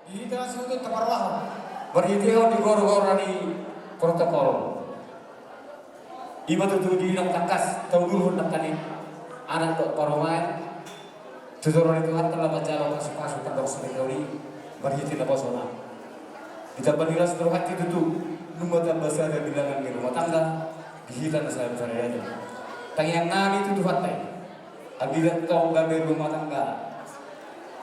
Ita sudut taparwah. Berhitio di gor-gor di protokol. Iba tu di nang tangkas tahu dulu nak kali anak dok paromai. Tujuan itu kan telah berjalan pas terdok sekali berhiti na pasona. Kita berdiri seluruh hati itu numpa bahasa ada bilangan di rumah tangga dihilang saya besar aja. Tanya nani itu tuh hatai. Abidat kau gabe rumah tangga.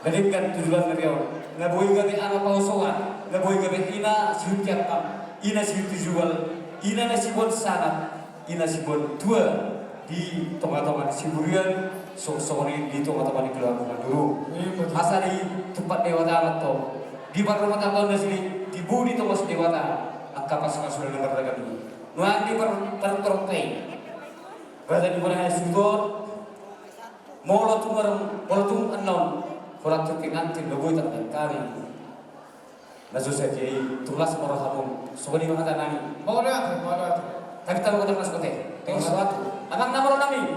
Gadingkan tujuan beliau. Naboy gabe anak pausoan. Naboy gabe ina siut kiapam. Ina siut jual. Ina nasibon sangat. Ina sibon tua di tengah-tengah siburian. Sore di tengah-tengah di keluarga dulu. Masa di tempat dewa alat to. Di bar rumah tangga sini di budi to mas dewata. Angka pas sudah nomor dagang dulu. Nuang di tertorpei. Berada di mana sibon. Molo tum anon. Orang tu nanti logo tak kami. Nasu saya tulas orang hamum. Soalnya mana tak nami. Mau lihat. Tapi tahu kata mas kote. Tengok sesuatu. Amang nama nami.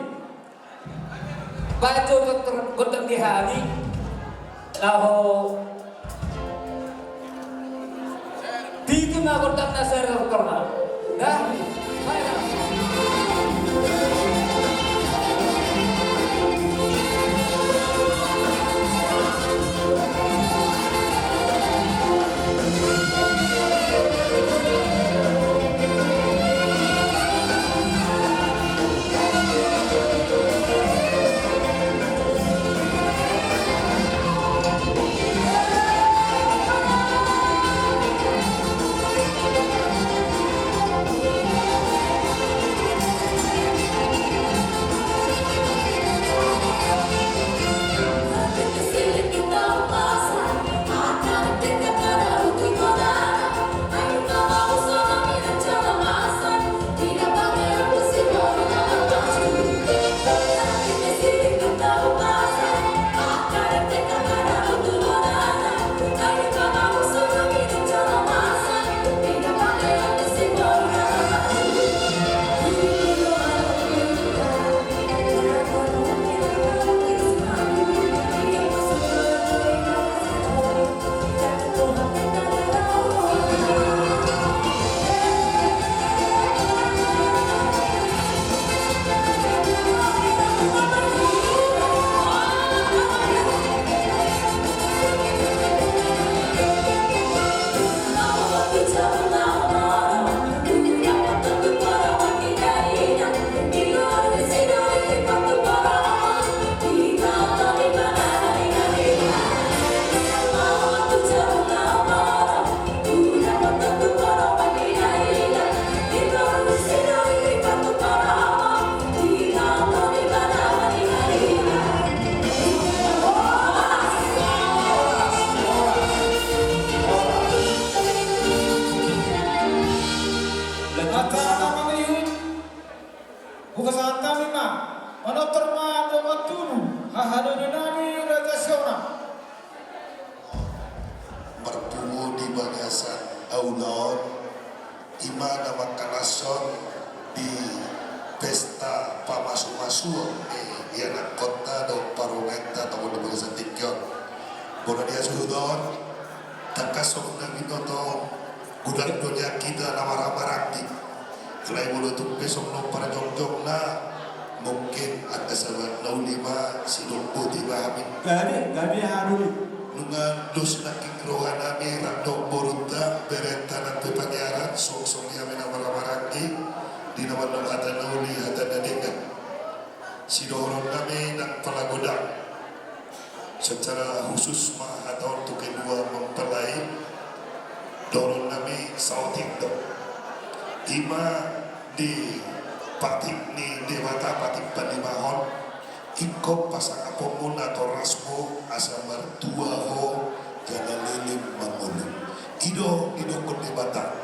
Baca kotak di hari. Laho. Tiga na kotak nasar korna. Dah. Bertemu di bagasan Aulon Ima nama kalason di pesta pamasu-masu anak kota do parumenta atau di bagasan tikyon bola dia suhudon takasok na binoto gudang donya kita namara-maraki kelai bulu tu besok no para jong-jong na mungkin ada sahabat laulima silumpu tiba amin Gadi harus. nungan dos naking rohana mi randok borunta berenta nanti panyaran sok-sok ya mina maramaraki di nama dong hata nauli hata dadengan si doron kami nak pelagodang secara khusus mah atau untuk kedua mempelai doron kami sautik dong ima di patik ni dewata patik panimahon ikop pasang apapun atau rasmo asa mertua ho jangan lilim mangulu ido kon debata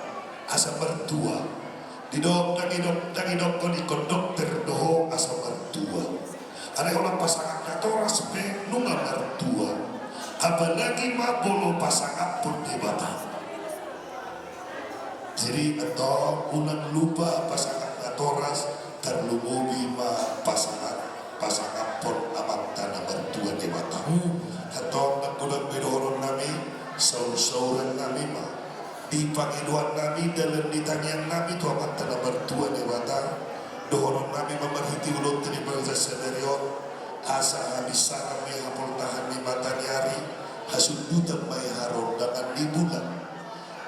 asa mertua didok kon ikon dokter doho asa mertua ada orang pasangan atau rasme nunga mertua apalagi ma bolo pasangan pun debata jadi atau unan lupa pasangan atau ras terlumubi ma pasangan pon amat tanah bertua di mata. Atau nagkulang bidoron nami sa di pangiduan nami dalam ditangian nami tu amat tanah bertua dewata dohonon nami memerhiti ulun tadi bangsa senerion asa habis sarang may hapol tahan di mata nyari hasundutan may haron dengan di bulan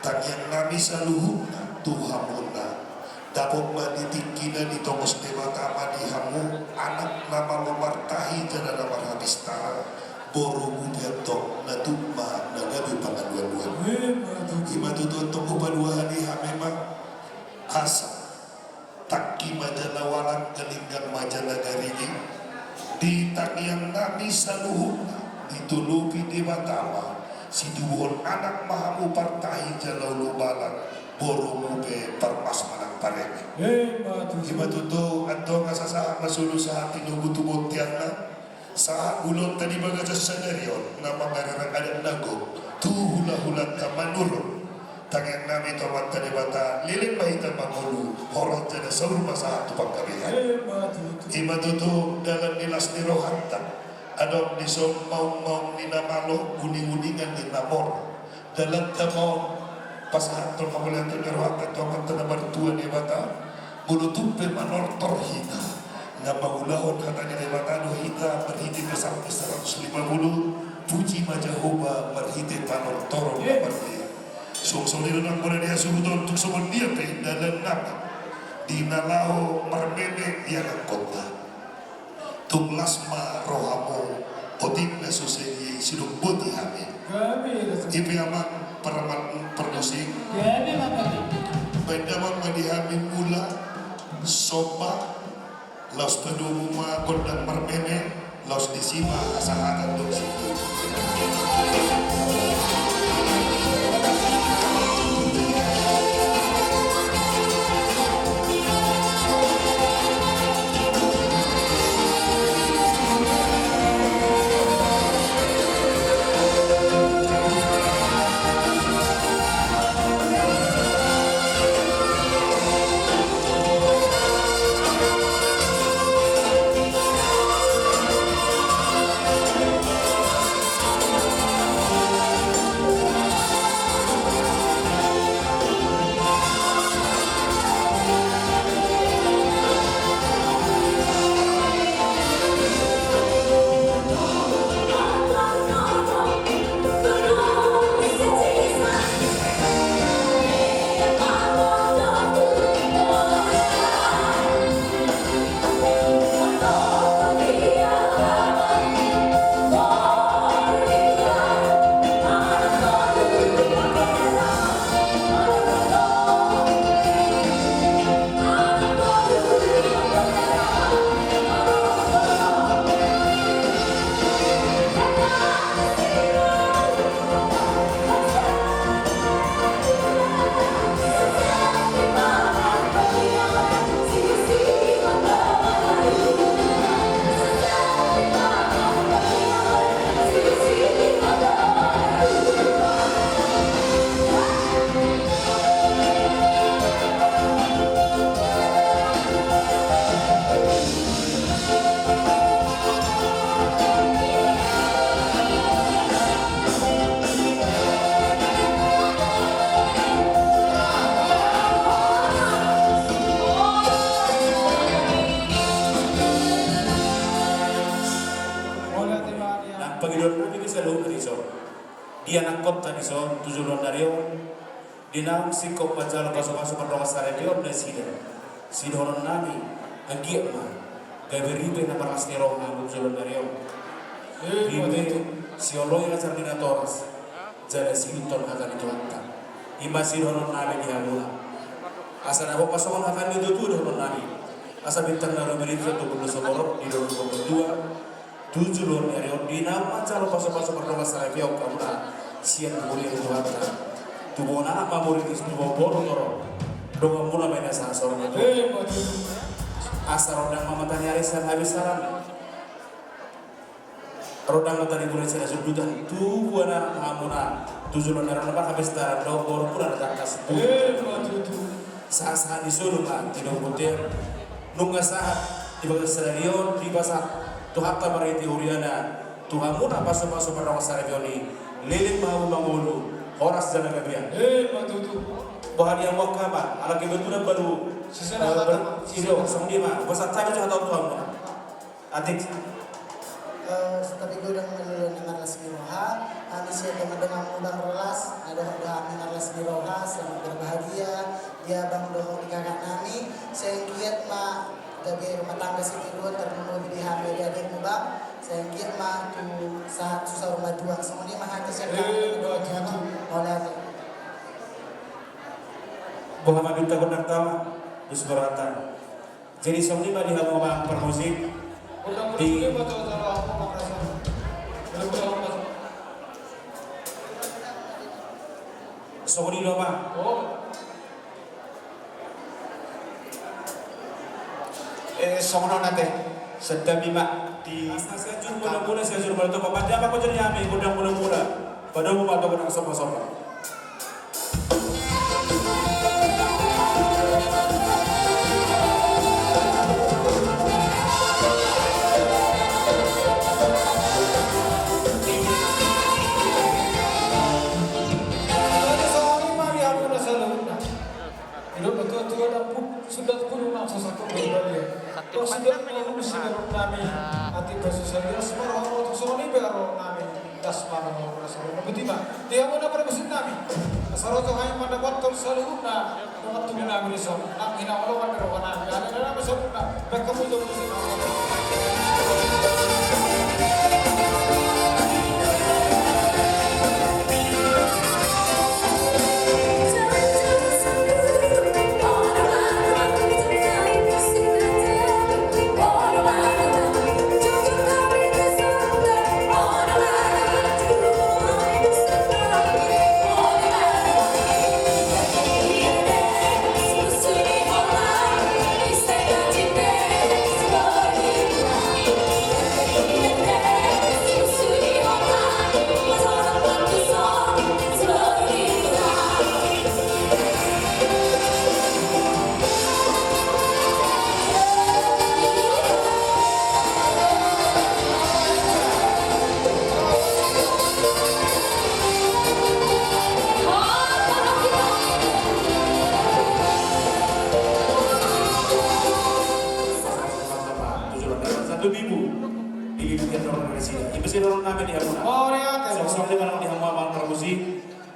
tangian nami saluhun tuhamuna dapok maditikina di tongos dewata madihamu anak nama memartahi jana nama habis tarang boro budatok na tukma na gabi pangaduan-duan imatutuan toko paduahan iha memang asa takki majana walang kelinggang majana garini di takiang nami saluhun ditulupi di batama si duhon anak mahamu partai jalau lubalan boro mube parmas manang pareme imatutu atong asasahan masulu sa tinubutu bontiana saat ulun tadi bagaja senerion nama garang ada nago tu hula-hula tamanurun tangan nami tomat tadi bata lilin mahita mangulu horot jada saur masa tu pangkabihan imatutu dalam nilas ni rohanta adong di som maung ni namalo guning-guningan di namor dalam tamon pasahan tu mamulian tu rohanta tomat tadi bertua di bata bulu tupe manor torhina na mangulahon katanya di batano hita berhiti ke sampai 150 puji majahoba berhiti tanor torong berhiti so nila nang muna niya surudon untuk semua dia pe dalam nama di nalaho marmeme yang kota tunglas ma rohamo otik na suseni sidung buti hami ipi amang paraman perdosing bendaman madihami mula sopa los pedumuma kondang marmeme los disima asahatan dok situ dia nakot tadi so tujuan dari dinam sikop baca pasu-pasu perdoa saredion dan sidon nami agiat mah gaberibe na parastero ang tujuan dari ribe sioloy na sardinatoras jada sinton akan dituanta imba sidon nami dihamula asa na papasokan akan ditutuh nami asa bintang na rumerito tu belum seborok di 2022 tujuan dari dinam maca pasu-pasu perdoa saredion kamuna sian murid tuanta tubuh anak murid itu bobor toro doa mula main asal sorong itu asal rodang mama tanya arisan habisaran rodang tadi mulai saya sudutan tubuh anak mamuna tujuan orang apa habis taran doa bor pula ada kas saat disuruh kan tidak butir nunggu saat di bagian stadion di pasar tuhan tamariti uriana Tuhan muna paso-paso para wasarayoni lilit mau mangulu Oras dan Gabriel. Matutu. Bahari yang wakka ba, ala ke betul baru. Sisana kata. Silo, sangdi ma, basa tayo sa tahu tuan mo. Atik. Tapi gue udah mengeluh dengan las miroha, Anisya teman-teman udang relas, ada dengan las miroha, selamat berbahagia, dia bang doho di kakak nami, saya giat ma gabi rumah tangga setiruan terpenuhi di hamil di adik muda, saya giat ma tu saat susah rumah dua, semuanya mah hati saya mau lihat. Muhammad bin Takut Tama di Subaratan. Jadi song lima di hamu bang permusik di song di loma. Song non nate. Sedang bima di Saya juru mula-mula saya juru mula tu apa dia apa kau jadi ambil gudang mula-mula. Padahal mau atau gudang sopa-sopa. sudah pun nak satu kembali. Kalau sudah menunggu sinar kami hati bersusah semua orang soni baru kami das para orang soni. Betul dia mana pada mesin kami. Saroto kami pada waktu selalu na waktu kami risau. Nak hina orang pada orang kami. Ada dalam selalu na. Mereka mudah musim.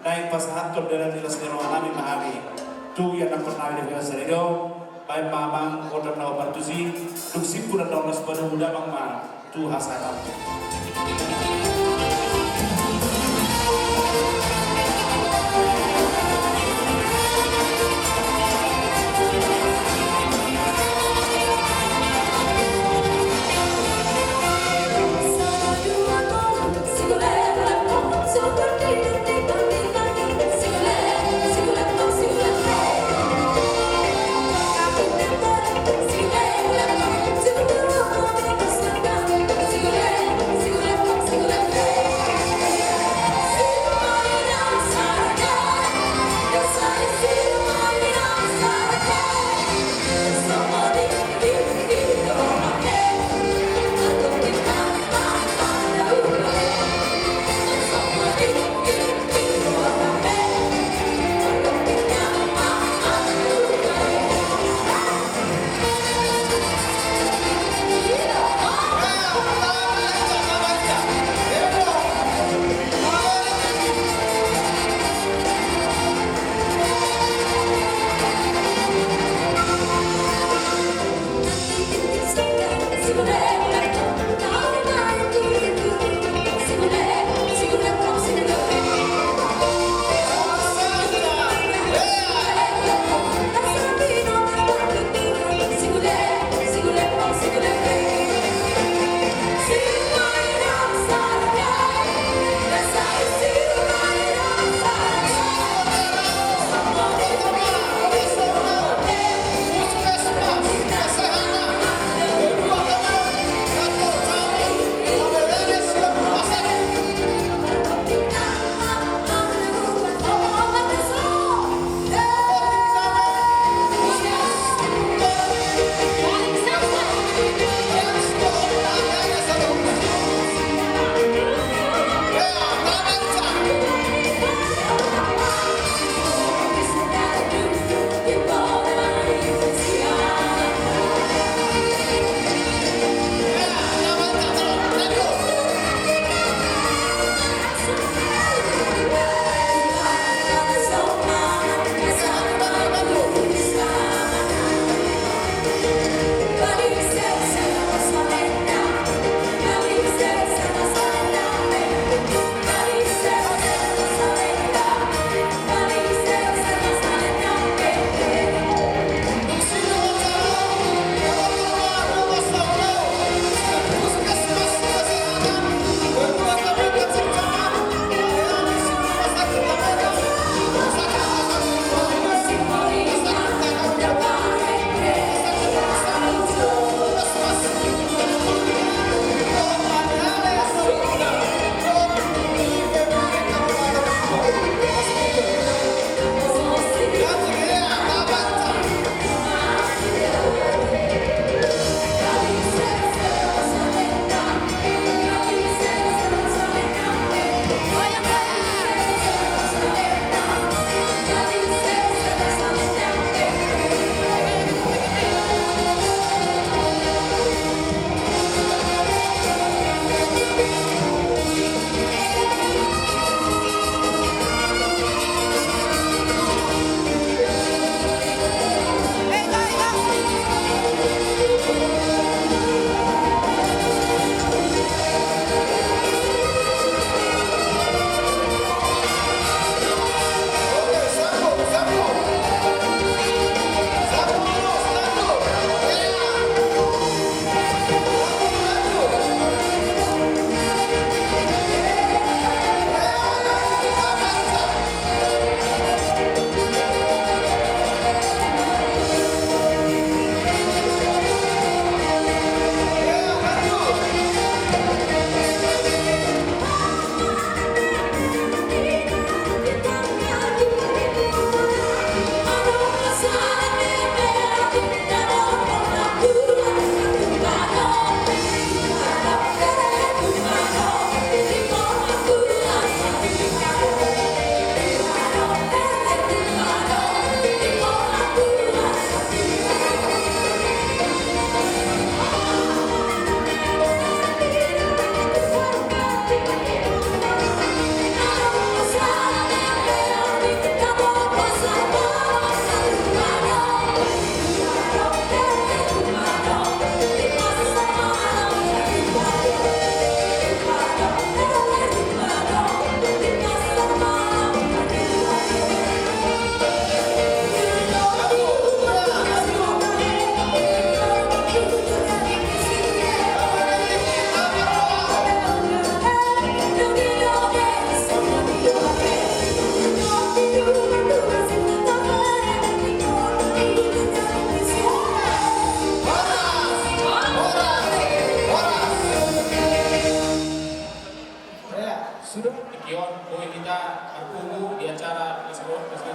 Naik pas hatur dalam nilai sendiri kami mahami tu yang nak pernah di sendiri baik mamang kodam nawa bantusi duksi pun ada orang sepenuh muda bang ma tu hasanah.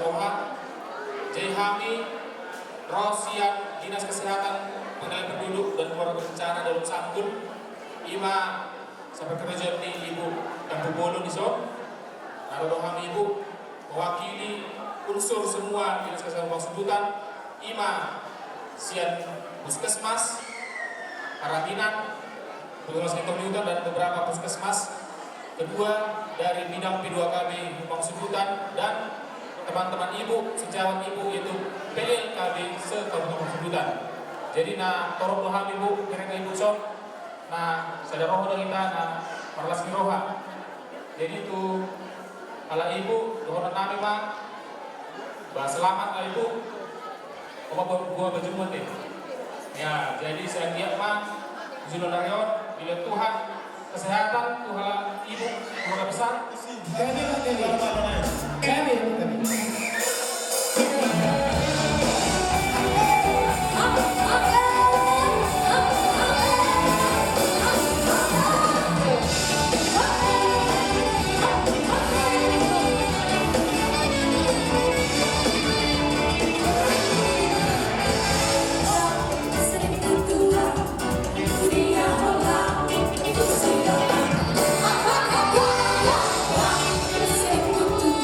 Roha, Jehami, Rosian, Dinas Kesehatan, Pengendalian Penduduk dan Keluarga Berencana dalam Sangkun, Ima sampai kerja di Ibu Kampung Bolo di Son, Rohami Ibu mewakili unsur semua Dinas Kesehatan Bangsudutan, Ima Sian Puskesmas, Parabinan, Petugas Kependudukan dan beberapa puskesmas. Kedua dari bidang P2KB Bangsudutan dan teman-teman ibu, sejawat ibu yaitu PLKB se-Kabupaten Bangsudutan. Jadi torok doham ibu, mereka ibu sok, sadar roh kita, marlas roha. Jadi itu ala ibu, dohon nami selamat ala ibu, gua berjumpa deh. Ya, jadi saya lihat Zulonarion, bila Tuhan kesehatan, Tuhan ibu, keluarga besar. Aku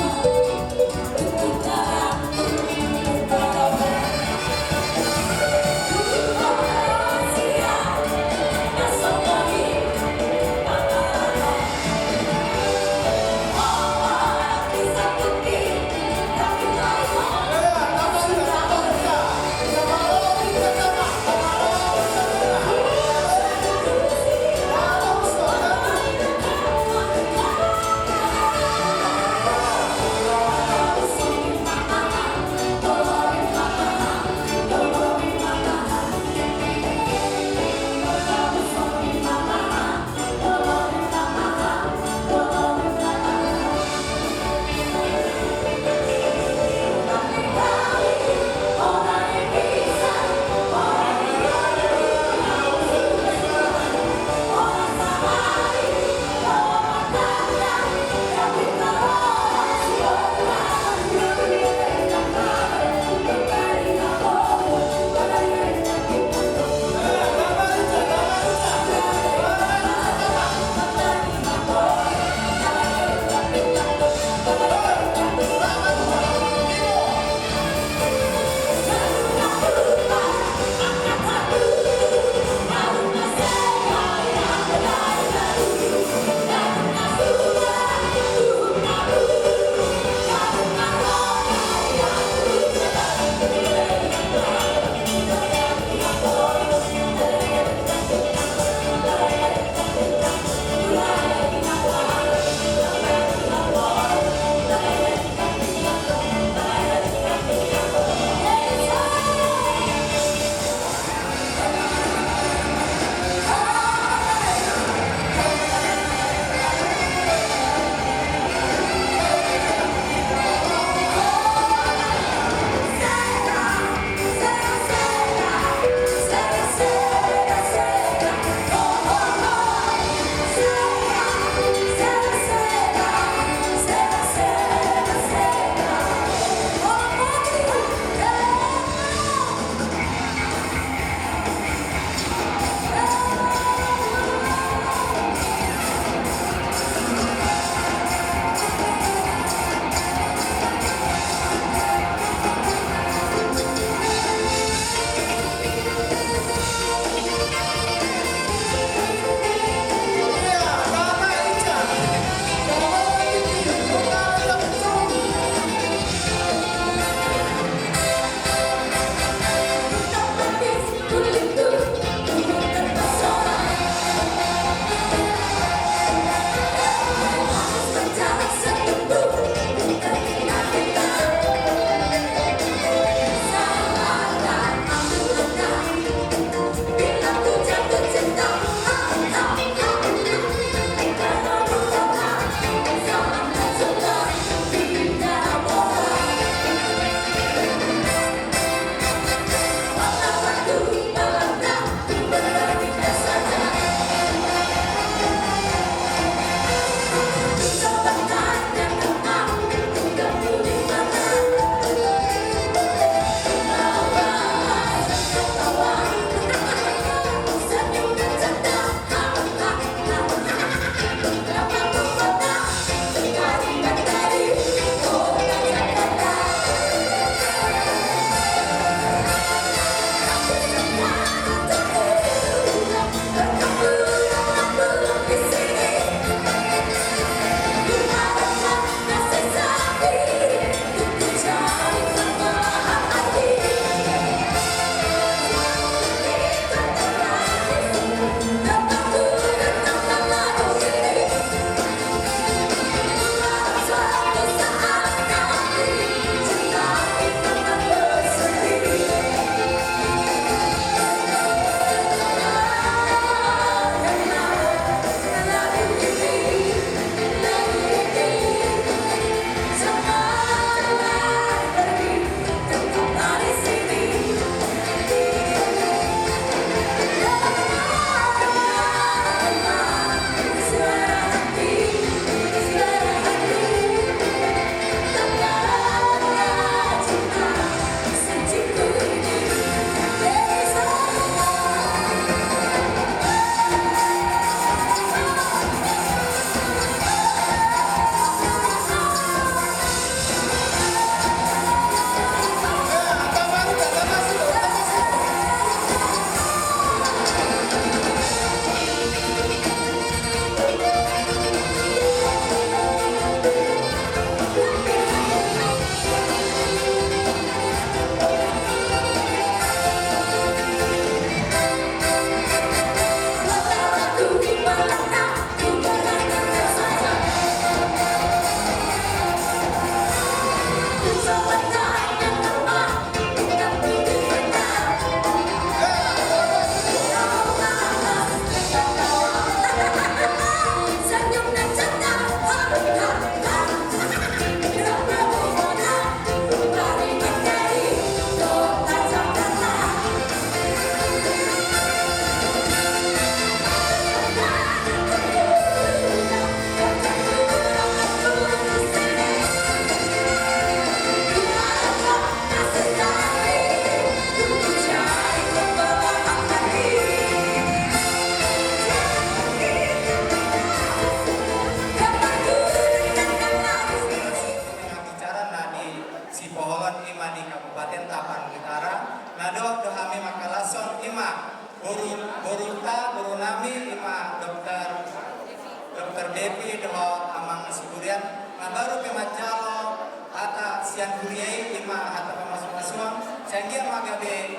siang kuliah lima atau masuk-masuk sehingga magabe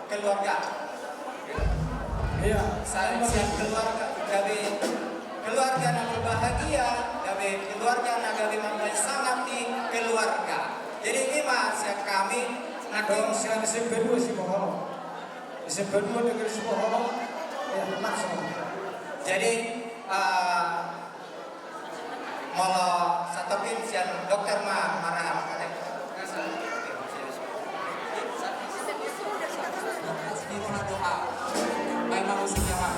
keluarga. Iya. Siang keluarga gabe keluarga yang berbahagia, gabe keluarga yang gabe mempunyai sangat di keluarga. Jadi ini mas yang kami Kalau siang SMP 2 si Moholo. SMP 2 negeri si Moholo. Ya, langsung. jadi mau satu pin siang dokter marah doa. Memang musiknya mah.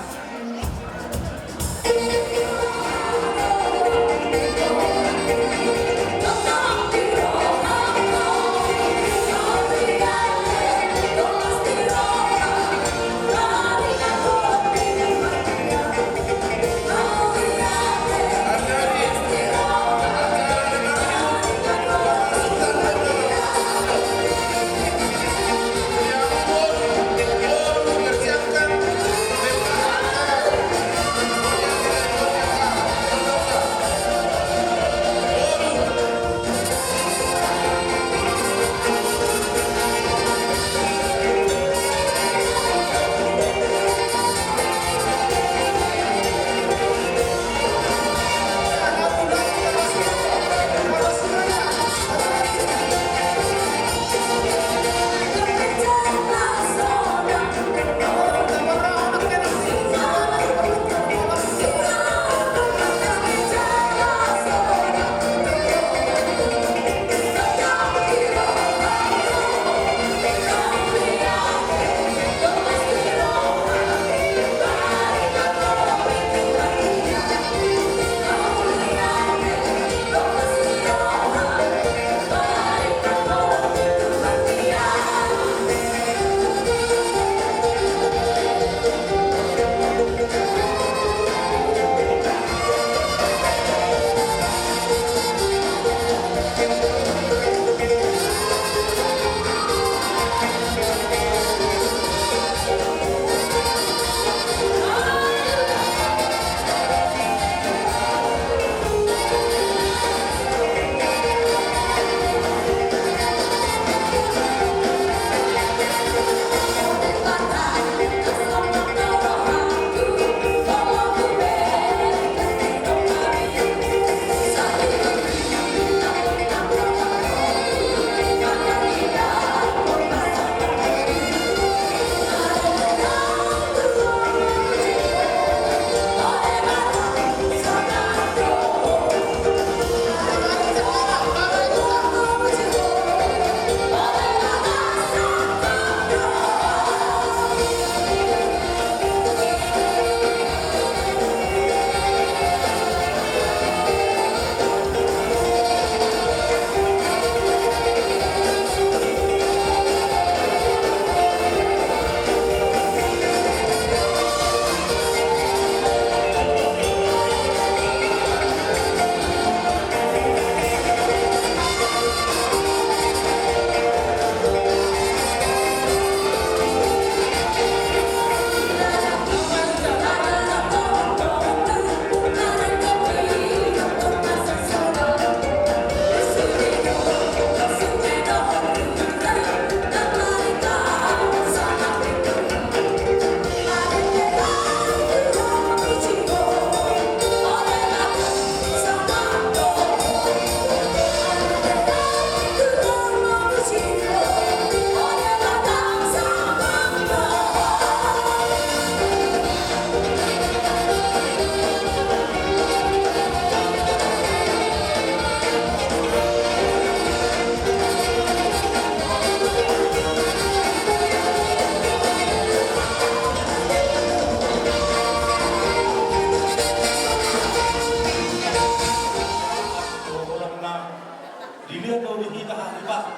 Dilihat daun kita halibat,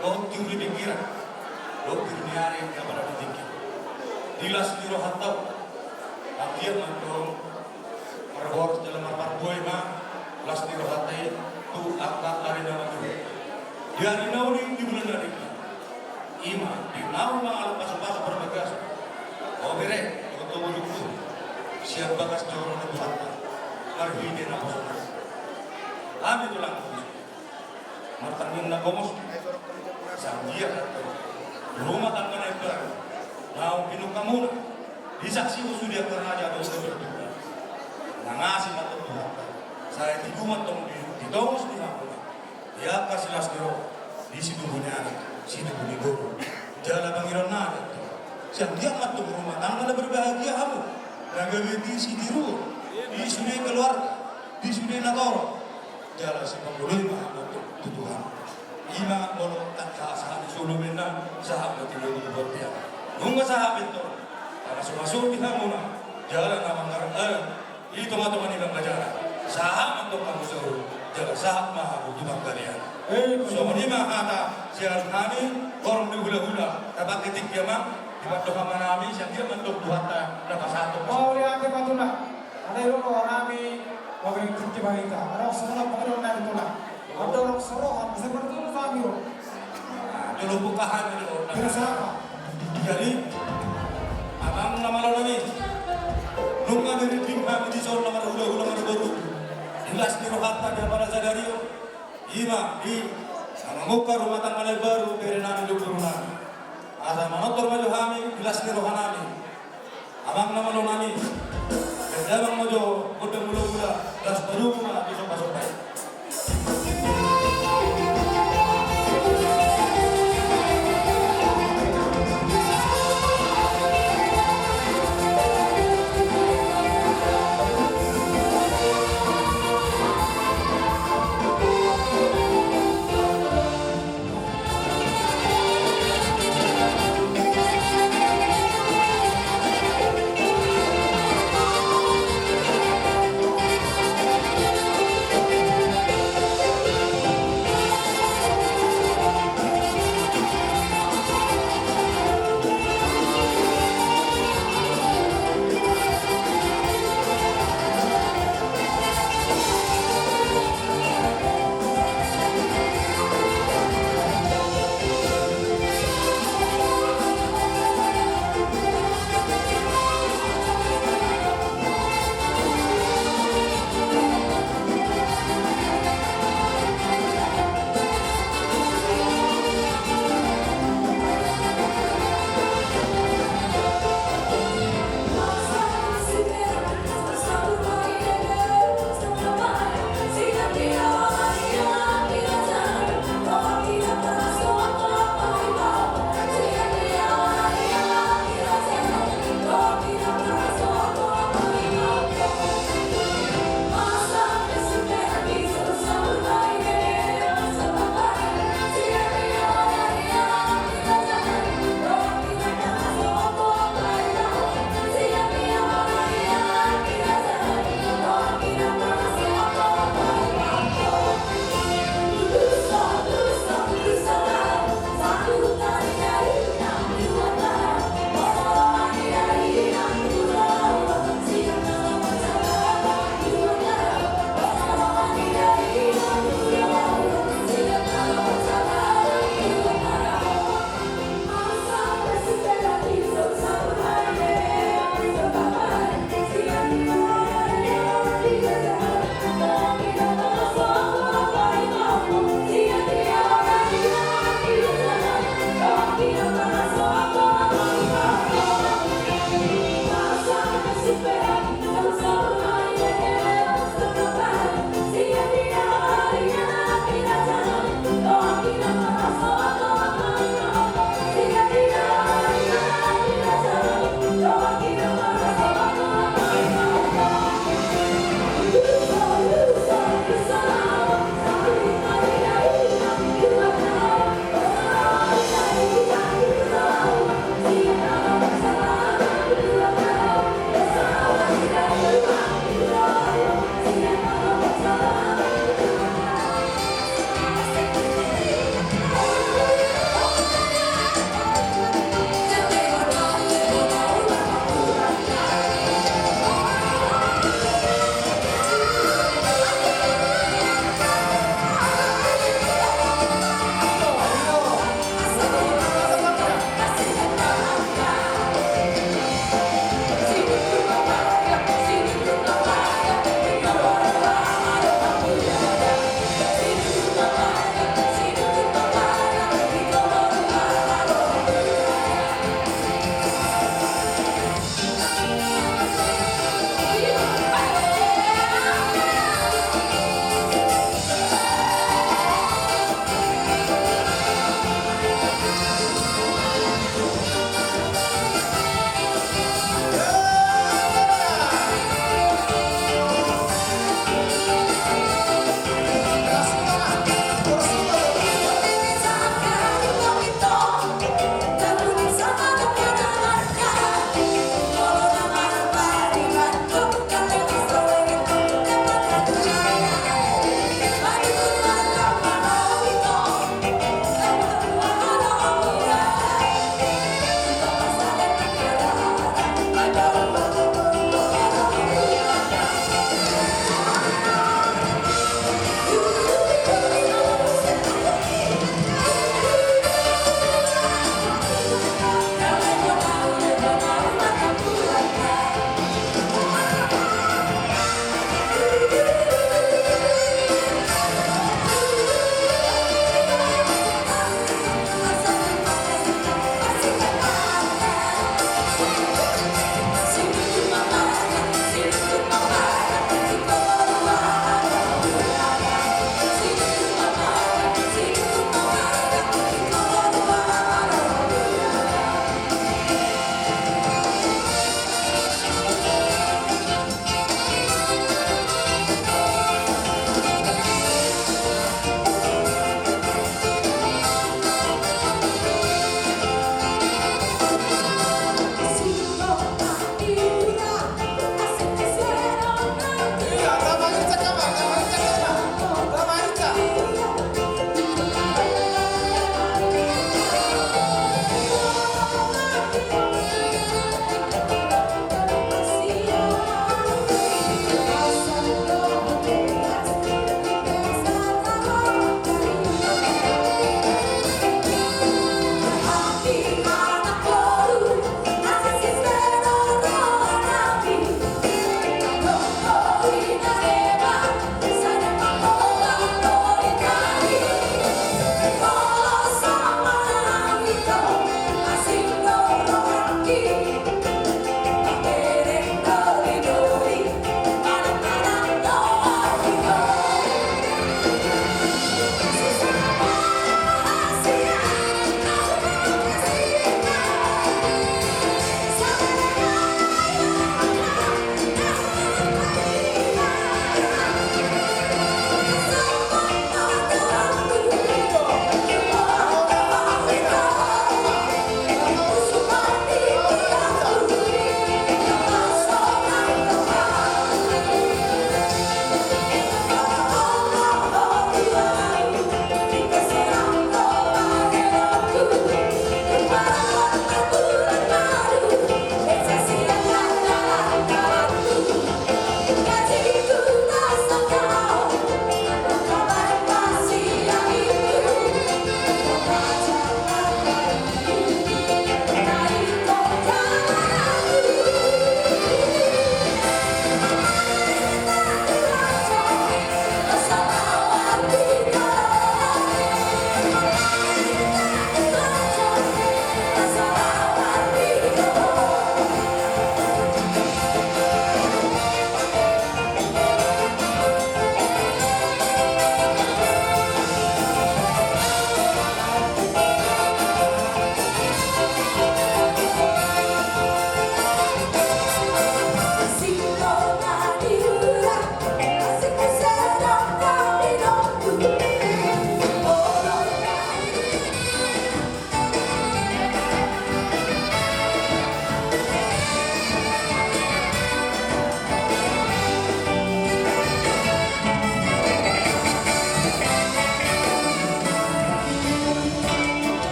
daun tiuri dikira, daun tiuri hari yang pada ditinggi. Dilas tiro hatau, akhir nanti mergor dalam marpar boy mah, las tiro hatai tu angkat hari nama tu. Di hari nauri di bulan hari ima di nauri mah alam pasu-pasu berbagas. Oh bere, ketemu dulu. Siap bagas jorong dan hatta, marhide nama. Kami tulang martangin na gomos sandia rumah tangga na iba mau pinukamuna disaksi usudia karaja dosa berdoa nangasi na Tuhan saya tigumat tong di dongos di hapuna ya kasilas diro di situ bunyana situ bunigoro jala pangiron nada siang dia matung rumah tangga na berbahagia kamu nagawiti si diru di sunai keluarga di sunai nagoro jala si pangguloy mahamot tutuhan ima bolo tangka sa sulumena sahabat itu berdia nunggu sahabat itu masuk-masuk di hamuna jalan nama ngaran itu teman-teman yang belajar sahabat untuk kamu suruh jalan sahabat maha butuh kalian so menima kata siang kami orang dihula-hula tapi ketik dia mah di batu kamar kami siang dia bentuk buatan dapat satu Oh lihat ke patuna. Ada yang orang kami wabil kerja kita. Ada semua pengen orang itu lah. Ada orang serohan seperti itu kami. dulu bukahan itu Berapa? jadi abang nama lo lagi nunga dari timah di soal nomor hula-hula nomor baru jelas di rohata dia pada sadario ima di sama muka rumah tangga baru berenang hidup rumah asa manotor maju kami jelas di rohanami abang nama lo nami abang maju udah mula-mula jelas baru rumah besok-besok baik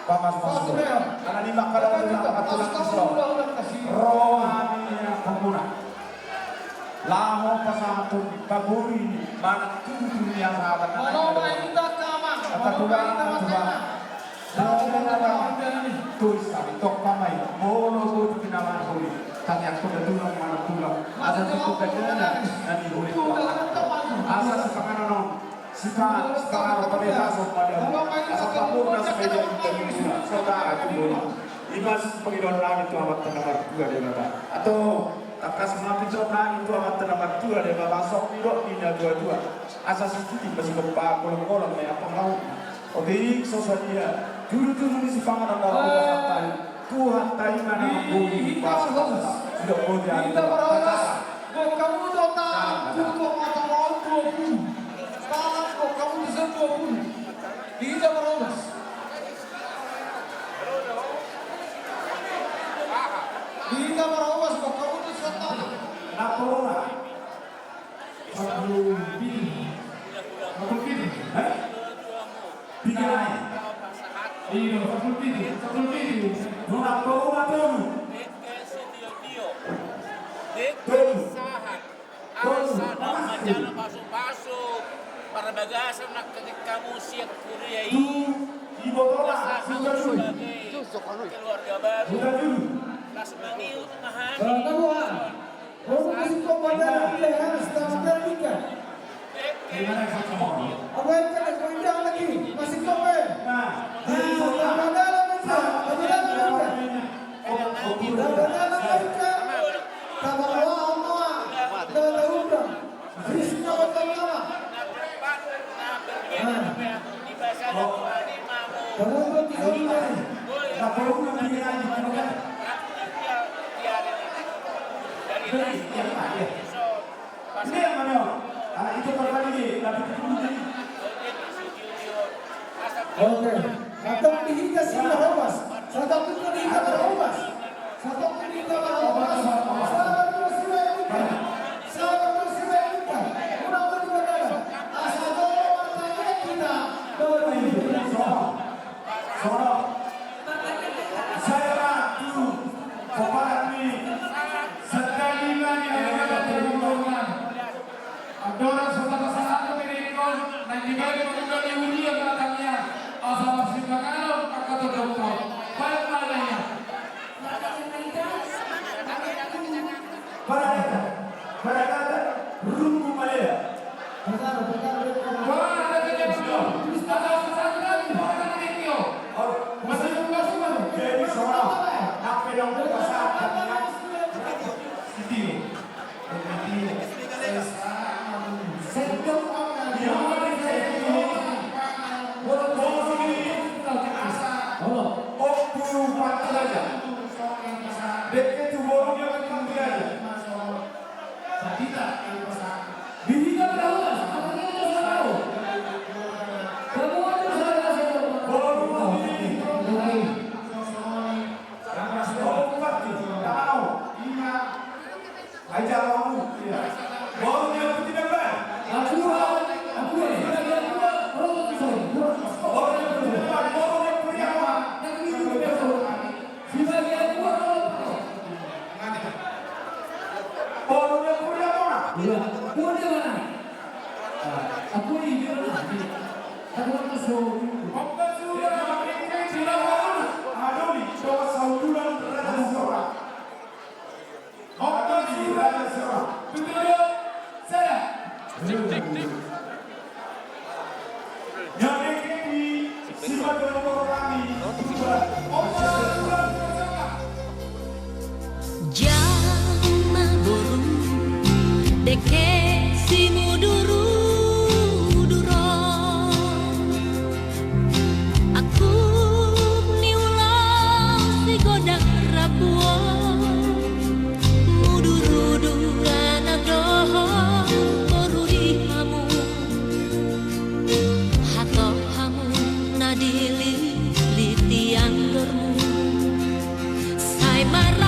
pamas masuk. Karena di makanan itu aturan Islam. Rohaninya komuna. Laho pasatun kaburi mana tuh yang sahabat. Kata Tuhan, tulis kami tok pamai, mono tuh pinawan holi. Tanya aku tulang mana tulang. Ada tuh kejadian nanti holi. Asal sepanganon. Sekarang pada asal kamu nasi meja kita saudara itu imas pengidon langit itu amat tenang juga dia kata atau akas mati coba itu amat tenang juga dia masuk tidak pindah dua asas itu masih gempa kolong-kolong ya pengaruh oke sosok dia dulu di sepangan orang Tuhan tadi mana membuli sudah boleh ada kamu datang untuk atau sekarang kok kamu bisa 20 di Jabaromas. Di Jabaromas kok kamu bisa tanah. Napora. Aku pilih. Pinai. Iya, aku pilih. Napora tuh. Majalah pasok-pasok para bagasan nak ketika musiak Korea Di Botola sebagai keluarga baru. Lasmani memahami. Masih komandan pilihan setengah nikah. Gimana kamu? Apa yang kena komandan lagi? Masih komen. Nah, ini yang mana? Itu terbalik tapi Oke, atau dihiga sila robas, satu pun dihiga robas, satu pun dihiga robas, sahabat bersila ikan, unang beribadah, asal wartanya kita beribadah. Sono, saya ratu, kepada sekali lagi ada permohonan. Adora saudara satu mereka dan juga pemuda Yahudi yang datangnya asal Singapura atau dokter. Baik malahnya. Pada kata rumbu Malaya. Mana ada yang belum? Ada satu lagi orang itu. Masih masuk. Jadi sono, apa yang berpasang katanya? Siti. Marah